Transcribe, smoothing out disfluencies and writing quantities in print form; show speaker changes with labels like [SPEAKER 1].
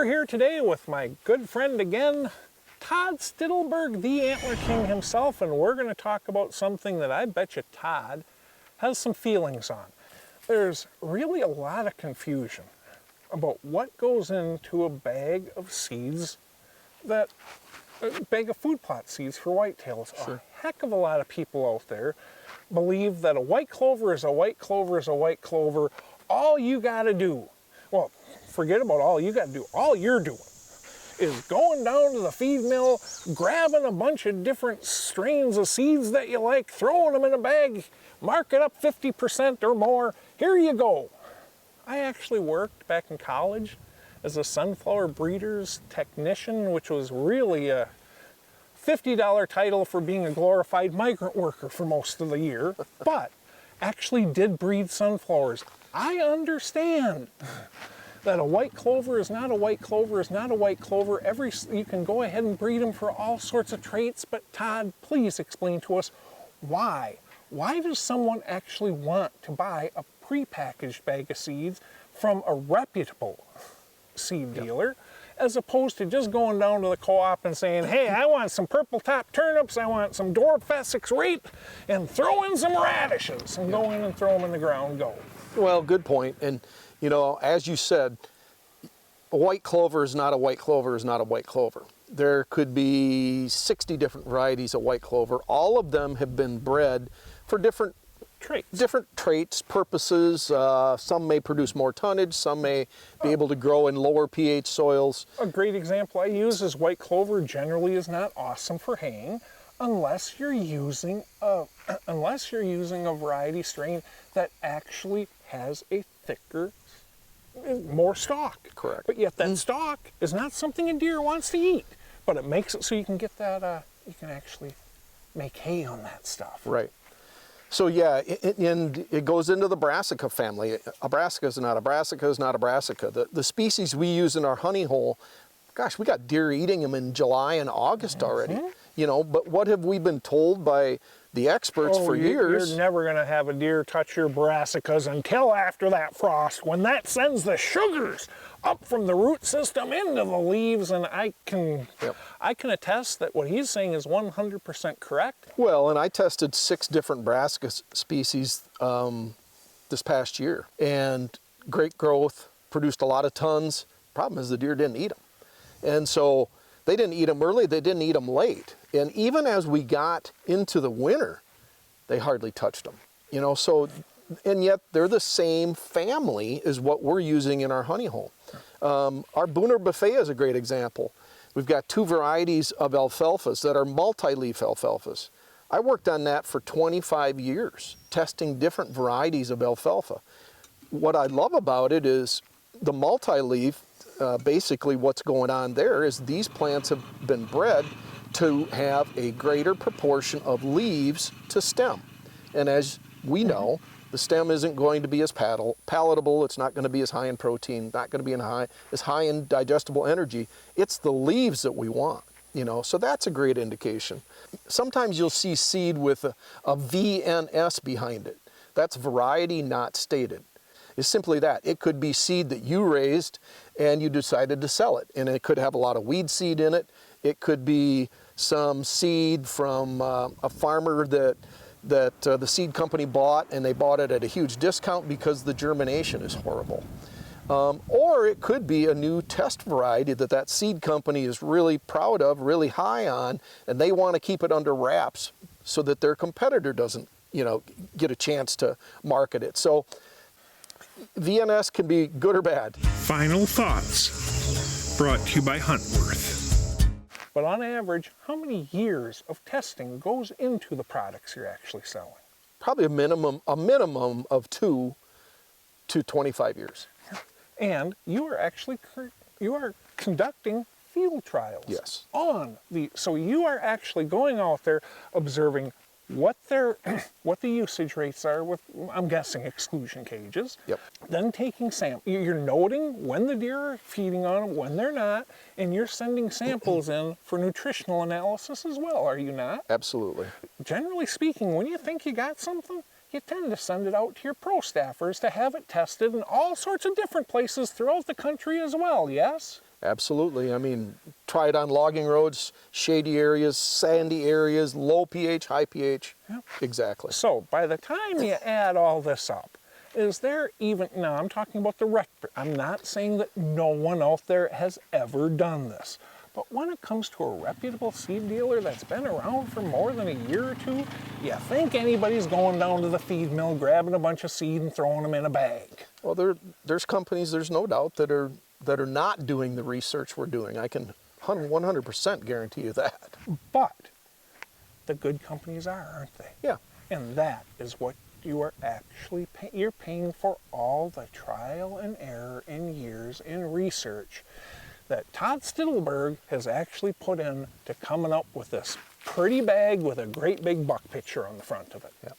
[SPEAKER 1] We're here today with my good friend again, Todd Stittelberg, the Antler King himself, and we're going to talk about something that I bet you Todd has some feelings on. There's really a lot of confusion about what goes into a bag of seeds, a bag of food plot seeds for whitetails.
[SPEAKER 2] Sure.
[SPEAKER 1] A heck of a lot of people out there believe that a white clover is a white clover is a white clover. All you got to do, well, forget about all you got to do. All you're doing is going down to the feed mill, grabbing a bunch of different strains of seeds that you like, throwing them in a bag, mark it up 50% or more. Here you go. I actually worked back in college as a sunflower breeder's technician, which was really a $50 title for being a glorified migrant worker for most of the year, but actually did breed sunflowers. I understand that a white clover is not a white clover is not a white clover. You can go ahead and breed them for all sorts of traits, but Todd, please explain to us why. Why does someone actually want to buy a prepackaged bag of seeds from a reputable seed dealer, as opposed to just going down to the co-op and saying, hey, I want some purple top turnips, I want some dwarf Essex rape, and throw in some radishes, and go in and throw them in the ground, go.
[SPEAKER 2] Well, good point. And you know, as you said, a white clover is not a white clover is not a white clover. There could be 60 different varieties of white clover. All of them have been bred for different traits, purposes. Some may produce more tonnage, some may be able to grow in lower pH soils.
[SPEAKER 1] A great example I use is white clover generally is not awesome for haying unless you're using a variety strain that actually has a thicker, more stalk.
[SPEAKER 2] Correct.
[SPEAKER 1] But yet that stalk is not something a deer wants to eat, but it makes it so you can get that, you can actually make hay on that stuff.
[SPEAKER 2] Right. So yeah, and it goes into the brassica family. A brassica is not a brassica is not a brassica. The species we use in our honey hole, gosh, we got deer eating them in July and August already. You know, but what have we been told by the experts for years?
[SPEAKER 1] You're never going to have a deer touch your brassicas until after that frost, when that sends the sugars up from the root system into the leaves. And I can attest that what he's saying is 100% correct.
[SPEAKER 2] Well, and I tested 6 different brassica species this past year, and great growth, produced a lot of tons. Problem is the deer didn't eat them. And so they didn't eat them early, they didn't eat them late. And even as we got into the winter, they hardly touched them. You know, so, and yet they're the same family as what we're using in our honey hole. Our Booner Buffet is a great example. We've got 2 varieties of alfalfas that are multi-leaf alfalfas. I worked on that for 25 years, testing different varieties of alfalfa. What I love about it is the multi-leaf, basically what's going on there is these plants have been bred to have a greater proportion of leaves to stem. And as we know, the stem isn't going to be as palatable, it's not going to be as high in protein, not going to be as high in digestible energy. It's the leaves that we want, you know, so that's a great indication. Sometimes you'll see seed with a VNS behind it. That's variety not stated. It's simply that. It could be seed that you raised and you decided to sell it, and it could have a lot of weed seed in it. It could be some seed from a farmer that the seed company bought, and they bought it at a huge discount because the germination is horrible. Or it could be a new test variety that seed company is really proud of, really high on, and they want to keep it under wraps so that their competitor doesn't, you know, get a chance to market it. So VNS can be good or bad.
[SPEAKER 3] Final thoughts brought to you by Huntworth.
[SPEAKER 1] But on average, how many years of testing goes into the products you're actually selling?
[SPEAKER 2] Probably a minimum of 2 to 25 years.
[SPEAKER 1] And you are conducting field trials.
[SPEAKER 2] Yes.
[SPEAKER 1] So you are actually going out there observing what the usage rates are with, I'm guessing, exclusion cages.
[SPEAKER 2] Yep.
[SPEAKER 1] Then taking samples. You're noting when the deer are feeding on them, when they're not, and you're sending samples in for nutritional analysis as well, are you not?
[SPEAKER 2] Absolutely.
[SPEAKER 1] Generally speaking, when you think you got something, you tend to send it out to your pro staffers to have it tested in all sorts of different places throughout the country as well, yes?
[SPEAKER 2] Absolutely. I mean, try it on logging roads, shady areas, sandy areas, low pH, high pH.
[SPEAKER 1] Yep.
[SPEAKER 2] Exactly.
[SPEAKER 1] So by the time you add all this up, is there even, now I'm talking about the rec, I'm not saying that no one out there has ever done this, but when it comes to a reputable seed dealer that's been around for more than a year or two, you think anybody's going down to the feed mill, grabbing a bunch of seed and throwing them in a bag?
[SPEAKER 2] Well, there's companies, there's no doubt, that are not doing the research we're doing. I can 100% guarantee you that.
[SPEAKER 1] But the good companies are, aren't they?
[SPEAKER 2] Yeah.
[SPEAKER 1] And that is what you are actually you're paying for, all the trial and error in years in research that Todd Stittelberg has actually put in to coming up with this pretty bag with a great big buck picture on the front of it.
[SPEAKER 2] Yeah.